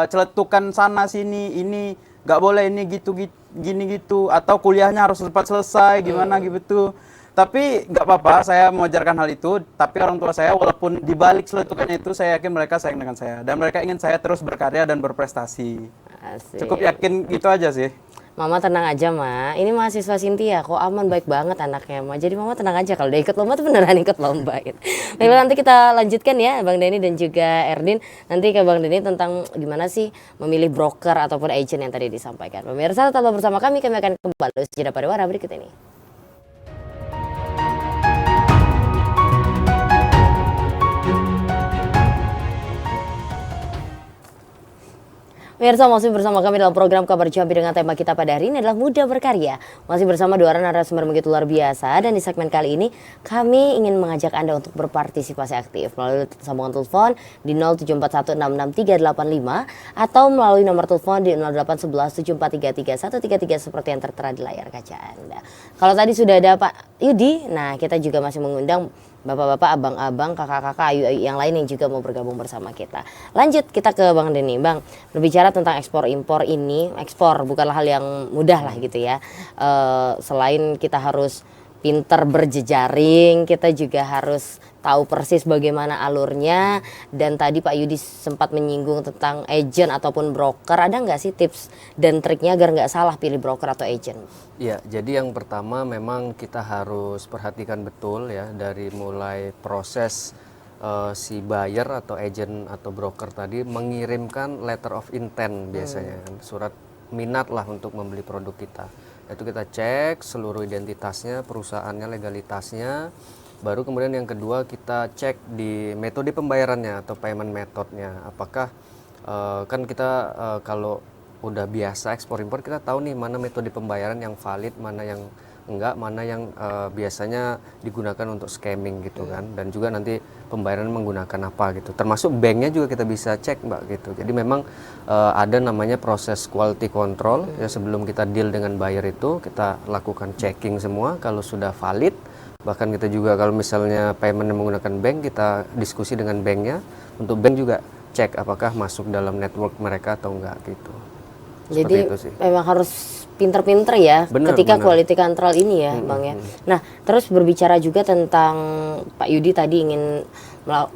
celetukan sana sini, ini nggak boleh ini gitu, gini gitu, atau kuliahnya harus cepat selesai gimana gitu. Tapi nggak apa-apa, saya mengajarkan hal itu. Tapi orang tua saya walaupun dibalik celetukannya itu, saya yakin mereka sayang dengan saya dan mereka ingin saya terus berkarya dan berprestasi. Asik. Cukup yakin gitu aja sih. Mama tenang aja, Ma. Ini mahasiswa Cynthia kok, aman, baik banget anaknya, Ma. Jadi Mama tenang aja, kalau udah ikut lomba tuh beneran ikut lomba gitu. Baiklah, nanti kita lanjutkan ya Bang Denny dan juga Erdin. Nanti ke Bang Denny tentang gimana sih memilih broker ataupun agent yang tadi disampaikan. Pemirsa tetaplah bersama kami akan kembali sejenak pada warna berikut ini. Pemirsa, masih bersama kami dalam program Kabar Jambi dengan tema kita pada hari ini adalah Muda Berkarya. Masih bersama dua orang narasumber begitu luar biasa, dan di segmen kali ini kami ingin mengajak Anda untuk berpartisipasi aktif melalui sambungan telepon di 0741663385 atau melalui nomor telepon di 081174333133 seperti yang tertera di layar kaca Anda. Kalau tadi sudah ada Pak Yudi, nah kita juga masih mengundang bapak-bapak, abang-abang, kakak-kakak, ayu-ayu yang lain yang juga mau bergabung bersama kita. Lanjut kita ke Bang Denny. Bang, berbicara tentang ekspor-impor ini, ekspor bukanlah hal yang mudah lah gitu ya. Selain kita harus pinter berjejaring, kita juga harus tahu persis bagaimana alurnya. Dan tadi Pak Yudi sempat menyinggung tentang agent ataupun broker. Ada nggak sih tips dan triknya agar nggak salah pilih broker atau agent? Ya, jadi yang pertama memang kita harus perhatikan betul ya, dari mulai proses si buyer atau agent atau broker tadi mengirimkan letter of intent biasanya, surat minat lah untuk membeli produk kita. Itu kita cek seluruh identitasnya, perusahaannya, legalitasnya. Baru kemudian yang kedua kita cek di metode pembayarannya atau payment methodnya. Apakah kan kita kalau udah biasa ekspor impor, kita tahu nih mana metode pembayaran yang valid, mana yang enggak, mana yang biasanya digunakan untuk scamming gitu kan. Dan juga nanti pembayaran menggunakan apa gitu. Termasuk banknya juga kita bisa cek, Mbak, gitu. Jadi memang ada namanya proses quality control ya, sebelum kita deal dengan buyer itu kita lakukan checking semua. Kalau sudah valid, bahkan kita juga kalau misalnya payment menggunakan bank, kita diskusi dengan banknya untuk bank juga cek apakah masuk dalam network mereka atau enggak gitu. Jadi itu sih. memang harus pinter-pinter ya ketika quality control ini ya, Bang ya. Nah, terus berbicara juga tentang Pak Yudi tadi ingin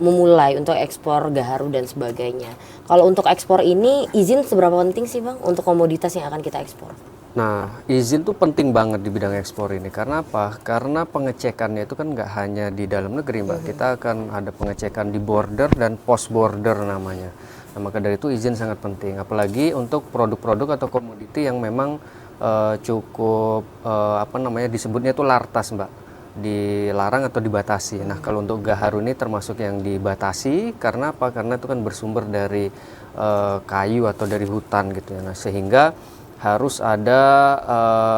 memulai untuk ekspor gaharu dan sebagainya. Kalau untuk ekspor ini izin seberapa penting sih, Bang, untuk komoditas yang akan kita ekspor? Nah, izin tuh penting banget di bidang ekspor ini. Karena apa? Karena pengecekannya itu kan nggak hanya di dalam negeri, Mbak. Kita akan ada pengecekan di border dan post border namanya. Nah, maka dari itu izin sangat penting. Apalagi untuk produk-produk atau komoditi yang memang cukup disebutnya itu lartas, Mbak. Dilarang atau dibatasi. Nah, kalau untuk gaharu ini termasuk yang dibatasi. Karena apa? Karena itu kan bersumber dari kayu atau dari hutan gitu ya. Nah, sehingga harus ada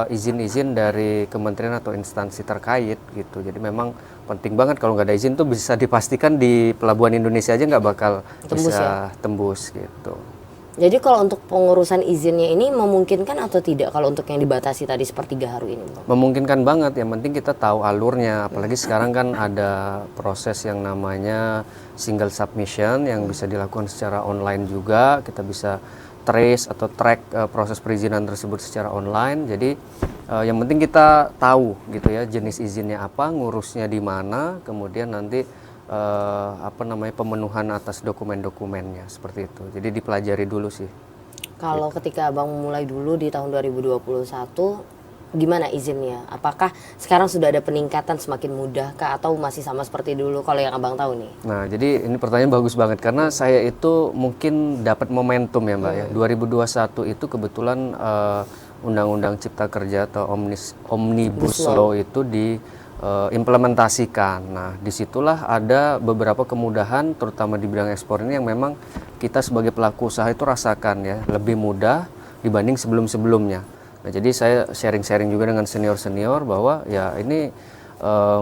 izin-izin dari kementerian atau instansi terkait gitu. Jadi memang penting banget, kalau nggak ada izin tuh bisa dipastikan di pelabuhan Indonesia aja nggak bakal tembus gitu. Jadi kalau untuk pengurusan izinnya ini memungkinkan atau tidak kalau untuk yang dibatasi tadi seperti gaharu ini, Bang? Memungkinkan banget, yang penting kita tahu alurnya. Apalagi sekarang kan ada proses yang namanya single submission yang bisa dilakukan secara online juga. Kita bisa trace atau track proses perizinan tersebut secara online. Jadi yang penting kita tahu gitu ya, jenis izinnya apa, ngurusnya di mana, kemudian nanti pemenuhan atas dokumen-dokumennya seperti itu. Jadi dipelajari dulu sih. Kalau ketika Abang mulai dulu di tahun 2021, gimana izinnya? Apakah sekarang sudah ada peningkatan, semakin mudah kah, atau masih sama seperti dulu kalau yang abang tahu nih? Nah, jadi ini pertanyaan bagus banget karena saya itu mungkin dapat momentum ya Mbak ya. 2021 itu kebetulan Undang-Undang Cipta Kerja atau Omnibus Law itu diimplementasikan. Nah, disitulah ada beberapa kemudahan terutama di bidang ekspor ini yang memang kita sebagai pelaku usaha itu rasakan ya, lebih mudah dibanding sebelum-sebelumnya. Nah, jadi saya sharing-sharing juga dengan senior-senior bahwa ya ini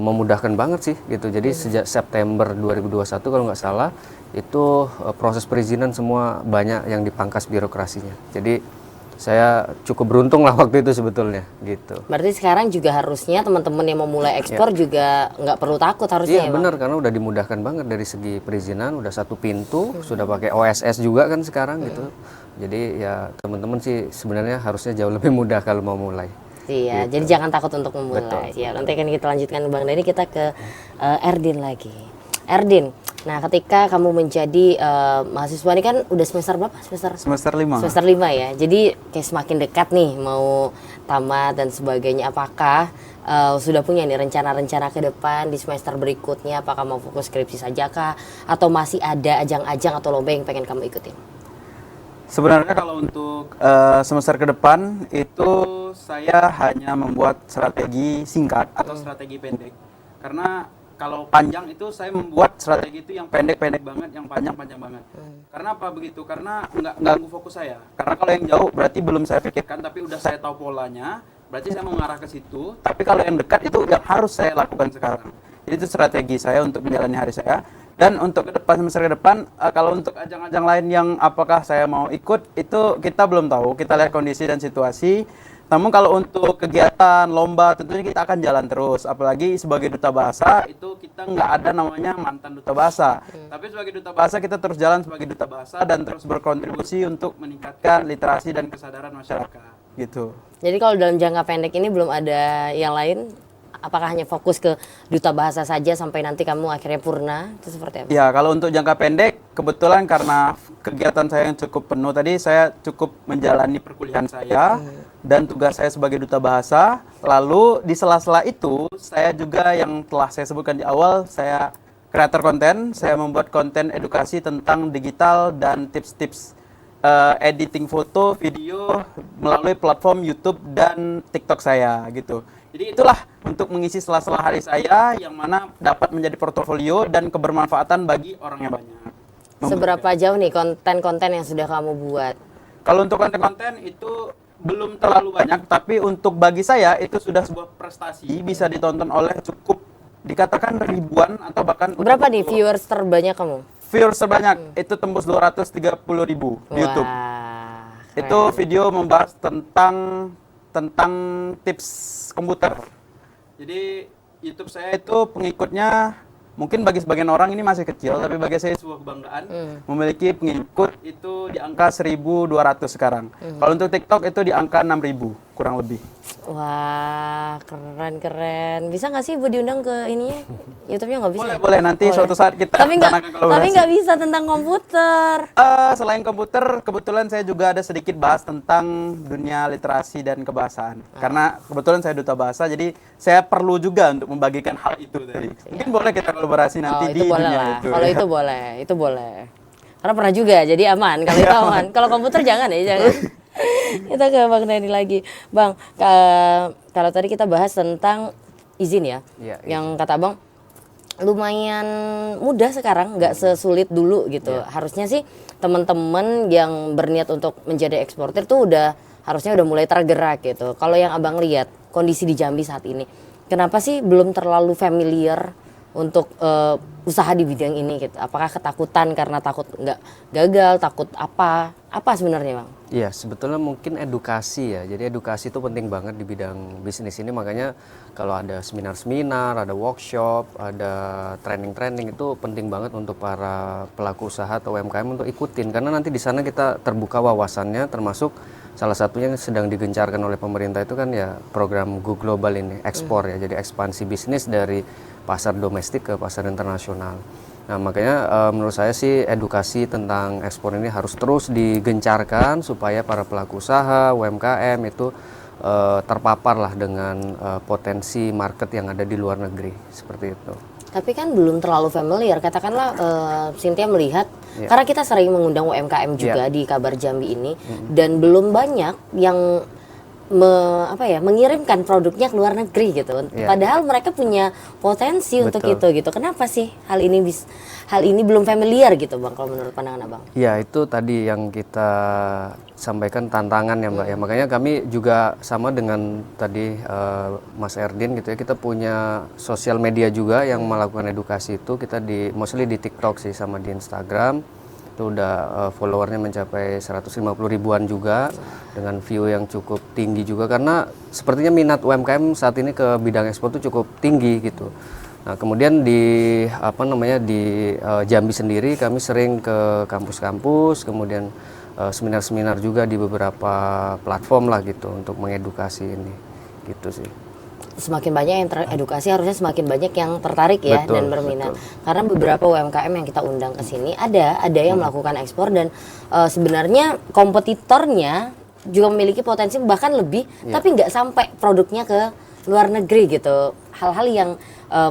memudahkan banget sih gitu. Jadi sejak September 2021 kalau nggak salah itu proses perizinan semua banyak yang dipangkas birokrasinya. Jadi saya cukup beruntung lah waktu itu sebetulnya gitu. Berarti sekarang juga harusnya teman-teman yang mau mulai ekspor juga nggak perlu takut harusnya Iya ya, Bang? benar, karena udah dimudahkan banget dari segi perizinan, udah satu pintu, sudah pakai OSS juga kan sekarang gitu. Jadi ya teman-teman sih sebenarnya harusnya jauh lebih mudah kalau mau mulai. Iya, jadi jangan takut untuk memulai. Ya, nanti kan kita lanjutkan Bang Dhani, kita ke Erdin lagi. Erdin, nah ketika kamu menjadi mahasiswa ini kan udah semester berapa? Semester 5. Semester 5 ya. Jadi kayak semakin dekat nih mau tamat dan sebagainya. Apakah sudah punya nih rencana-rencana ke depan di semester berikutnya? Apakah mau fokus skripsi saja kah? Atau masih ada ajang-ajang atau lomba yang pengen kamu ikutin? Sebenarnya kalau untuk semester ke depan itu saya hanya membuat strategi singkat atau strategi pendek. Karena kalau panjang itu saya membuat strategi itu yang pendek-pendek banget, yang panjang-panjang banget. Karena apa begitu? Karena nggak ganggu fokus saya. Karena kalau yang jauh berarti belum saya pikirkan, tapi udah saya tahu polanya, berarti saya mau mengarah ke situ. Tapi kalau yang dekat itu yang harus saya lakukan sekarang. Jadi itu strategi saya untuk menjalani hari saya. Dan untuk ke depan, semester ke depan, kalau untuk ajang-ajang lain yang apakah saya mau ikut, itu kita belum tahu. Kita lihat kondisi dan situasi. Namun kalau untuk kegiatan, lomba, tentunya kita akan jalan terus. Apalagi sebagai duta bahasa, itu kita nggak ada namanya mantan duta bahasa. Tapi sebagai duta bahasa, kita terus jalan sebagai duta bahasa dan terus berkontribusi untuk meningkatkan literasi dan kesadaran masyarakat. Gitu. Jadi kalau dalam jangka pendek ini belum ada yang lain? Apakah hanya fokus ke duta bahasa saja sampai nanti kamu akhirnya purna? Itu seperti apa? Ya, kalau untuk jangka pendek, kebetulan karena kegiatan saya yang cukup penuh tadi, saya cukup menjalani perkuliahan saya dan tugas saya sebagai duta bahasa. Lalu di sela-sela itu, saya juga yang telah saya sebutkan di awal, saya kreator konten, saya membuat konten edukasi tentang digital dan tips-tips editing foto, video melalui platform YouTube dan TikTok saya gitu. Jadi itulah untuk mengisi sela-sela hari saya yang mana dapat menjadi portofolio dan kebermanfaatan bagi orang yang banyak. Seberapa jauh nih konten-konten yang sudah kamu buat? Kalau untuk konten-konten itu belum terlalu banyak, tapi untuk bagi saya itu sudah sebuah prestasi, bisa ditonton oleh cukup dikatakan ribuan atau bahkan Berapa nih viewers terbanyak kamu? viewers terbanyak itu tembus 230.000 di YouTube. Keren. Itu video membahas tentang tips komputer. Jadi YouTube saya itu pengikutnya mungkin bagi sebagian orang ini masih kecil, tapi bagi saya sebuah kebanggaan memiliki pengikut itu di angka 1.200 sekarang. Kalau untuk TikTok itu di angka 6.000 kurang lebih. Wah, keren. Bisa nggak sih Bu diundang ke ininya? YouTube-nya nggak bisa? Boleh nanti suatu saat kita Tapi rencanakan kolaborasi. tapi nggak bisa tentang komputer. Selain komputer, kebetulan saya juga ada sedikit bahas tentang dunia literasi dan kebahasaan. Karena kebetulan saya duta bahasa, jadi saya perlu juga untuk membagikan hal itu tadi. Mungkin boleh kita kolaborasi nanti di itu boleh dunia lah. itu. Kalau ya. itu boleh. Karena pernah juga, jadi aman. Kalau itu aman. Kalau komputer jangan ya, jangan. Kita ke Bang Dhani lagi. Bang, kalau tadi kita bahas tentang izin ya. Iya, Yang kata Bang lumayan mudah sekarang, nggak sesulit dulu gitu. Harusnya sih teman-teman yang berniat untuk menjadi eksportir tuh harusnya udah mulai tergerak gitu. Kalau yang Abang lihat kondisi di Jambi saat ini, kenapa sih belum terlalu familiar untuk usaha di bidang ini gitu? Apakah ketakutan karena takut nggak gagal, takut apa sebenarnya Bang? Iya, sebetulnya mungkin edukasi ya. Jadi edukasi itu penting banget di bidang bisnis ini. Makanya kalau ada seminar-seminar, ada workshop, ada training-training itu penting banget untuk para pelaku usaha atau UMKM untuk ikutin. Karena nanti di sana kita terbuka wawasannya, termasuk salah satunya yang sedang digencarkan oleh pemerintah itu kan ya program Go Global ini, ekspor ya. Jadi ekspansi bisnis dari pasar domestik ke pasar internasional. Nah makanya menurut saya sih edukasi tentang ekspor ini harus terus digencarkan supaya para pelaku usaha, UMKM itu terpapar lah dengan potensi market yang ada di luar negeri seperti itu. Tapi kan belum terlalu familiar, katakanlah Cynthia melihat, Ya. karena kita sering mengundang UMKM juga di Kabar Jambi ini, dan belum banyak yang mengirimkan produknya ke luar negeri gitu. Ya. Padahal mereka punya potensi untuk Betul. itu gitu. Kenapa sih hal ini belum familiar gitu Bang, kalau menurut pandangan Abang? Ya, itu tadi yang kita sampaikan tantangan ya Mbak ya. Makanya kami juga sama dengan tadi Mas Erdin gitu ya. Kita punya sosial media juga yang melakukan edukasi itu. Kita mostly di TikTok sih sama di Instagram. Itu udah followernya mencapai 150 ribuan juga dengan view yang cukup tinggi juga karena sepertinya minat UMKM saat ini ke bidang ekspor itu cukup tinggi gitu. Nah, kemudian di Jambi sendiri kami sering ke kampus-kampus, kemudian seminar-seminar juga di beberapa platform lah gitu untuk mengedukasi ini gitu sih. Semakin banyak yang teredukasi, harusnya semakin banyak yang tertarik ya. Betul, Dan berminat. betul. Karena beberapa UMKM yang kita undang ke sini ada yang melakukan ekspor dan sebenarnya kompetitornya juga memiliki potensi bahkan lebih, tapi nggak sampai produknya ke luar negeri gitu. Hal-hal yang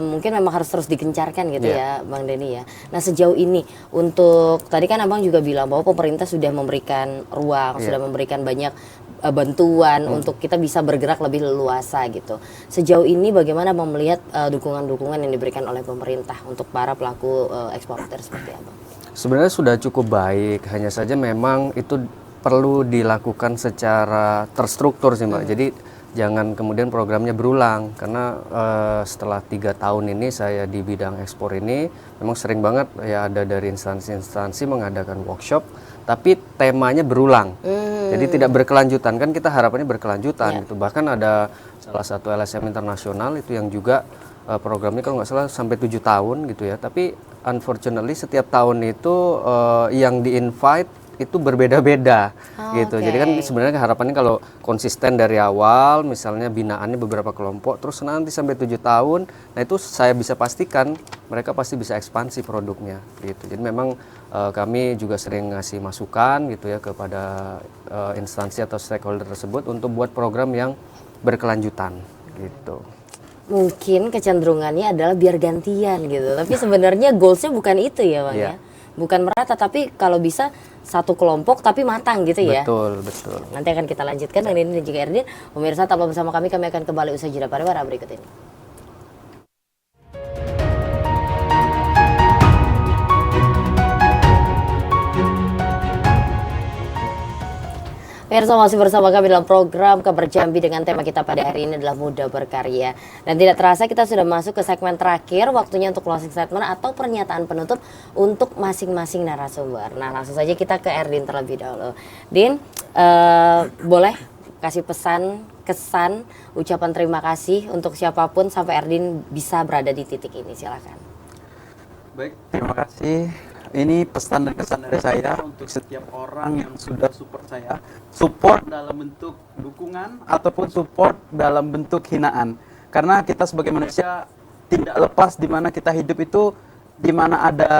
mungkin memang harus terus digencarkan gitu ya Bang Denny ya. Nah, sejauh ini untuk tadi kan Abang juga bilang bahwa pemerintah sudah memberikan ruang, sudah memberikan banyak bantuan untuk kita bisa bergerak lebih leluasa gitu. Sejauh ini bagaimana Abang melihat dukungan-dukungan yang diberikan oleh pemerintah untuk para pelaku eksportir seperti Abang? Sebenarnya sudah cukup baik, hanya saja memang itu perlu dilakukan secara terstruktur sih Mbak. Jadi jangan kemudian programnya berulang karena setelah 3 tahun ini saya di bidang ekspor ini memang sering banget ya ada dari instansi-instansi mengadakan workshop tapi temanya berulang. Jadi tidak berkelanjutan, kan kita harapannya berkelanjutan gitu. Bahkan ada salah satu LSM internasional itu yang juga programnya kalau nggak salah sampai 7 tahun gitu ya. Tapi unfortunately setiap tahun itu yang di-invite itu berbeda-beda gitu. Jadi kan sebenarnya harapannya kalau konsisten dari awal, misalnya binaannya beberapa kelompok, terus nanti sampai 7 tahun, nah itu saya bisa pastikan mereka pasti bisa ekspansi produknya gitu. Jadi memang kami juga sering ngasih masukan gitu ya kepada instansi atau stakeholder tersebut untuk buat program yang berkelanjutan gitu. Mungkin kecenderungannya adalah biar gantian gitu. Tapi sebenarnya goalsnya bukan itu ya Bang ya. Bukan merata, tapi kalau bisa satu kelompok tapi matang gitu ya. Betul, betul. Nanti akan kita lanjutkan Bang Denny dan juga Erdin. Pemirsa tetap bersama kami akan kembali usai jeda pariwara berikut ini. Pemirsa masih bersama kami dalam program Kabar Jambi dengan tema kita pada hari ini adalah muda berkarya. Dan tidak terasa kita sudah masuk ke segmen terakhir, waktunya untuk closing statement atau pernyataan penutup untuk masing-masing narasumber. Nah, langsung saja kita ke Erdin terlebih dahulu. Din, boleh kasih pesan, kesan, ucapan terima kasih untuk siapapun sampai Erdin bisa berada di titik ini, silakan. Baik, terima kasih. Ini pesan dan kesan dari saya untuk setiap orang yang sudah support saya. Support dalam bentuk dukungan ataupun support dalam bentuk hinaan. Karena kita sebagai manusia tidak lepas di mana kita hidup itu, di mana ada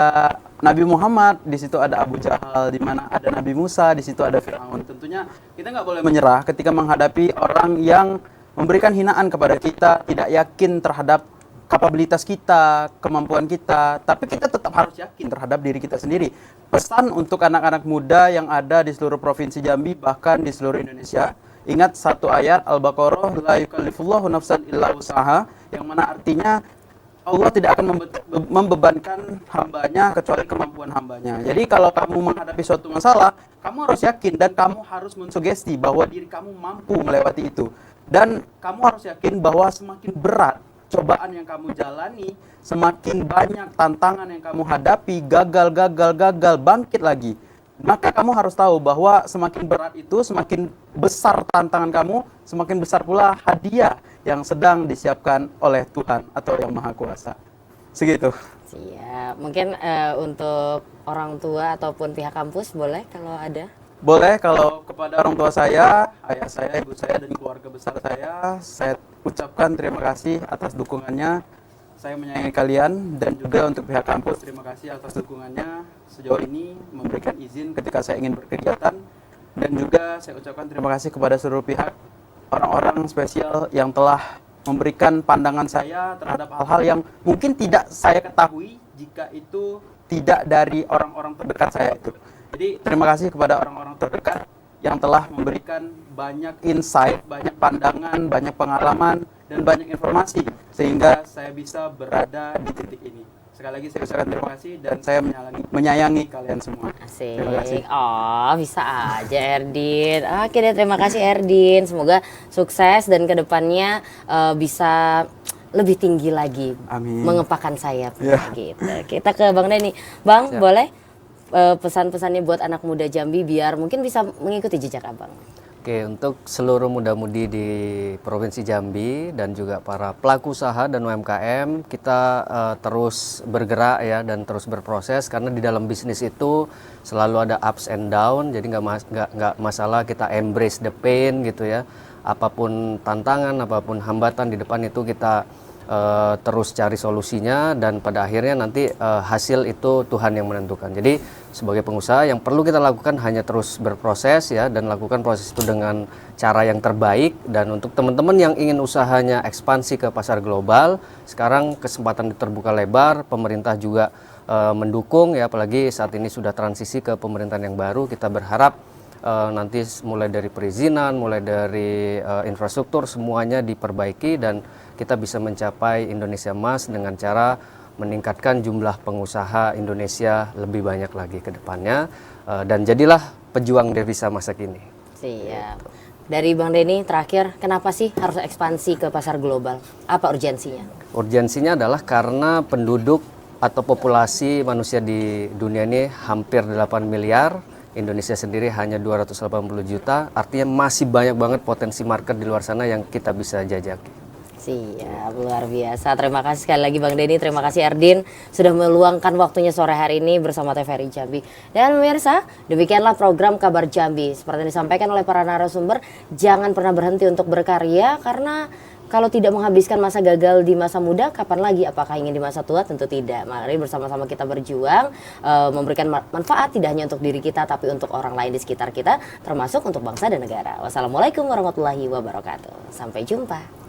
Nabi Muhammad, di situ ada Abu Jahal, di mana ada Nabi Musa, di situ ada Firaun. Tentunya kita nggak boleh menyerah ketika menghadapi orang yang memberikan hinaan kepada kita, tidak yakin terhadap kapabilitas kita, kemampuan kita, tapi kita tetap harus yakin terhadap diri kita sendiri. Pesan untuk anak-anak muda yang ada di seluruh provinsi Jambi, bahkan di seluruh Indonesia, ingat satu ayat Al-Baqarah, la yukallifullahu nafsan illa usaha, yang mana artinya Allah tidak akan membebankan hambanya kecuali kemampuan hambanya. Jadi kalau kamu menghadapi suatu masalah, kamu harus yakin dan kamu harus mensugesti bahwa diri kamu mampu melewati itu. Dan kamu harus yakin bahwa semakin berat cobaan yang kamu jalani, semakin banyak tantangan yang kamu hadapi, gagal, bangkit lagi. Maka kamu harus tahu bahwa semakin berat itu, semakin besar tantangan kamu, semakin besar pula hadiah yang sedang disiapkan oleh Tuhan atau Yang Maha Kuasa. Segitu. Siap. Mungkin untuk orang tua ataupun pihak kampus boleh kalau ada? Boleh, kalau kepada orang tua saya, ayah saya, ibu saya, dan keluarga besar saya ucapkan terima kasih atas dukungannya. Saya menyayangi kalian, dan juga untuk pihak kampus, terima kasih atas dukungannya sejauh ini, memberikan izin ketika saya ingin berkegiatan. Dan juga saya ucapkan terima kasih kepada seluruh pihak, orang-orang spesial yang telah memberikan pandangan saya terhadap hal-hal yang mungkin tidak saya ketahui jika itu tidak dari orang-orang terdekat saya itu. Jadi terima kasih kepada orang-orang terdekat yang telah memberikan banyak insight, banyak pandangan, banyak pengalaman, dan banyak informasi sehingga saya bisa berada di titik ini. Sekali lagi saya ucapkan terima kasih dan saya menyayangi kalian semua. Terima kasih. Asik. Oh, bisa aja Erdin. Oke deh, terima kasih Erdin. Semoga sukses dan kedepannya bisa lebih tinggi lagi. Amin. Mengepakkan sayap. Ya. Gitu. Kita ke Bang Denny. Bang, Siap. boleh pesan-pesannya buat anak muda Jambi biar mungkin bisa mengikuti jejak Abang. Oke, untuk seluruh muda-mudi di Provinsi Jambi dan juga para pelaku usaha dan UMKM, kita terus bergerak ya dan terus berproses karena di dalam bisnis itu selalu ada ups and down, jadi nggak masalah kita embrace the pain gitu ya. Apapun tantangan, apapun hambatan di depan itu kita terus cari solusinya dan pada akhirnya nanti hasil itu Tuhan yang menentukan. Jadi sebagai pengusaha yang perlu kita lakukan hanya terus berproses ya dan lakukan proses itu dengan cara yang terbaik. Dan untuk teman-teman yang ingin usahanya ekspansi ke pasar global, sekarang kesempatan terbuka lebar, pemerintah juga mendukung ya, apalagi saat ini sudah transisi ke pemerintahan yang baru. Kita berharap nanti mulai dari perizinan, mulai dari infrastruktur semuanya diperbaiki dan kita bisa mencapai Indonesia Emas dengan cara meningkatkan jumlah pengusaha Indonesia lebih banyak lagi ke depannya dan jadilah pejuang devisa masa kini. Siap. Dari Bang Denny terakhir, kenapa sih harus ekspansi ke pasar global? Apa urgensinya? Urgensinya adalah karena penduduk atau populasi manusia di dunia ini hampir 8 miliar. Indonesia sendiri hanya 280 juta, artinya masih banyak banget potensi market di luar sana yang kita bisa jajaki. Siap, luar biasa. Terima kasih sekali lagi Bang Denny, terima kasih Erdin sudah meluangkan waktunya sore hari ini bersama TVRI Jambi. Dan pemirsa, demikianlah program Kabar Jambi. Seperti yang disampaikan oleh para narasumber, jangan pernah berhenti untuk berkarya karena kalau tidak menghabiskan masa gagal di masa muda, kapan lagi? Apakah ingin di masa tua? Tentu tidak. Mari bersama-sama kita berjuang, memberikan manfaat tidak hanya untuk diri kita, tapi untuk orang lain di sekitar kita, termasuk untuk bangsa dan negara. Wassalamualaikum warahmatullahi wabarakatuh. Sampai jumpa.